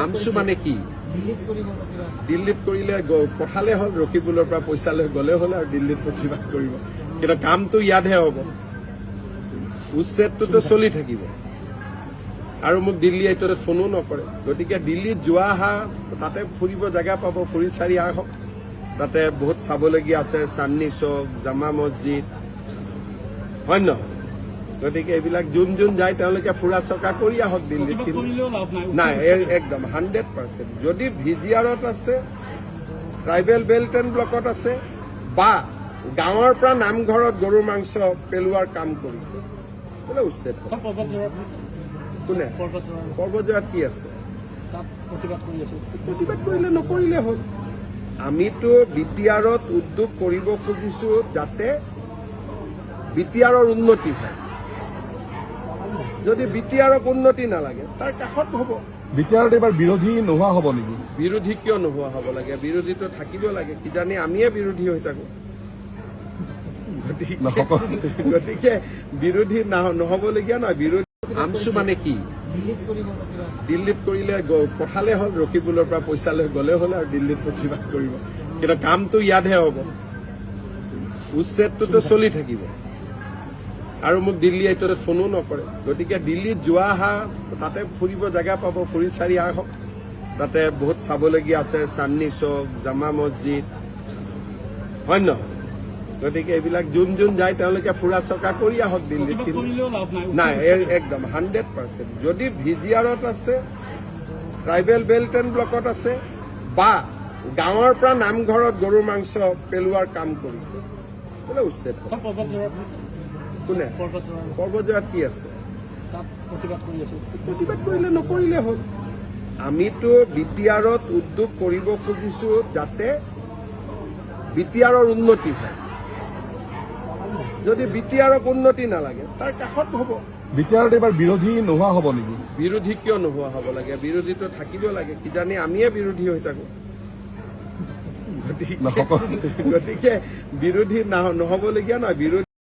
আমচু মানে কি দিল্লীত কৰিলে পঠালে হ'ল ৰকিবুলৰ পৰা পইচা লৈ গ'লে হ'ল আৰু দিল্লীত প্ৰতিবাদ কৰিব কিন্তু কামটো ইয়াতহে হ'ব উচ্ছেদটোতো চলি থাকিব আৰু মোক দিল্লী এইটো ফোনো নকৰে গতিকে দিল্লীত যোৱা অহা তাতে ফুৰিব জেগা পাব ফুৰি চাৰি আহক তাতে বহুত চাবলগীয়া আছে চান্দনী চৌক জামা মছজিদ হয় নহয় গতিকে এইবিলাক যোন যায় তেওঁলোকে ফুৰা চকা কৰি আহক দিল্লীত নাই একদম 100% যদি ভিজিআৰত আছে ট্ৰাইবেল বেল্ট এণ্ড ব্লকত আছে বা গাঁৱৰ পৰা নামঘৰত গৰুৰ মাংস পেলোৱাৰ কাম কৰিছে বোলে উচ্ছেদ কোনে পৰ্বতজোৰাত কি আছে প্ৰতিবাদ কৰিলে নকৰিলে হ'ল আমিতো বিটিআৰত উদ্যোগ কৰিব খুজিছো যাতে বিটিআৰৰ উন্নতি হয় যদি বিটিআৰক উন্নতি নালাগে তাৰ কাষত হ'ব বিটিআৰত এবাৰ বিৰোধী নোহোৱা হ'ব নেকি বিৰোধী কিয় নোহোৱা হ'ব লাগে বিৰোধীটো থাকিব লাগে কিজানি আমিয়ে বিৰোধী হৈ থাকো গতিকে বিৰোধী নহ'বলগীয়া নহয় বিৰোধী আমচু মানে কি দিল্লীত কৰিলে পঠালে হ'ল ৰকিবুলৰ পৰা পইচা লৈ গ'লে হ'ল আৰু দিল্লীত প্ৰতিবাদ কৰিব কিন্তু কামটো ইয়াতহে হ'ব উচ্ছেদটোতো চলি থাকিব আৰু মোক দিল্লী এইটো ফোনো নকৰে গতিকে দিল্লীত যোৱা অহা তাতে ফুৰিব জেগা পাব ফুৰি চাৰি আহক তাতে বহুত চাবলগীয়া আছে চান্দনী চৌক জামা মছজিদ হয় নহয় গতিকে এইবিলাক যোন যায় তেওঁলোকে ফুৰা চকা কৰি আহক দিল্লীত নাই একদম 100% যদি ভিজিআৰত আছে ট্ৰাইবেল বেল্ট এণ্ড ব্লকত আছে বা গাঁৱৰ পৰা নামঘৰত গৰুৰ মাংস পেলোৱাৰ কাম কৰিছে বোলে উচ্ছেদ কোনে পৰ্বতজোৰাত কি আছে প্ৰতিবাদ কৰিলে নকৰিলে হ'ল আমিতো বিটিআৰত উদ্যোগ কৰিব খুজিছো যাতে বিটিআৰৰ উন্নতি হয় যদি বিটিআৰক উন্নতি নালাগে তাৰ কাষত হ'ব বিটিআৰত এবাৰ বিৰোধী নোহোৱা হ'ব নেকি বিৰোধী কিয় নোহোৱা হ'ব লাগে বিৰোধীটো থাকিব লাগে কিজানি আমিয়ে বিৰোধী হৈ থাকো গতিকে বিৰোধী নহ'বলগীয়া নহয় বিৰোধী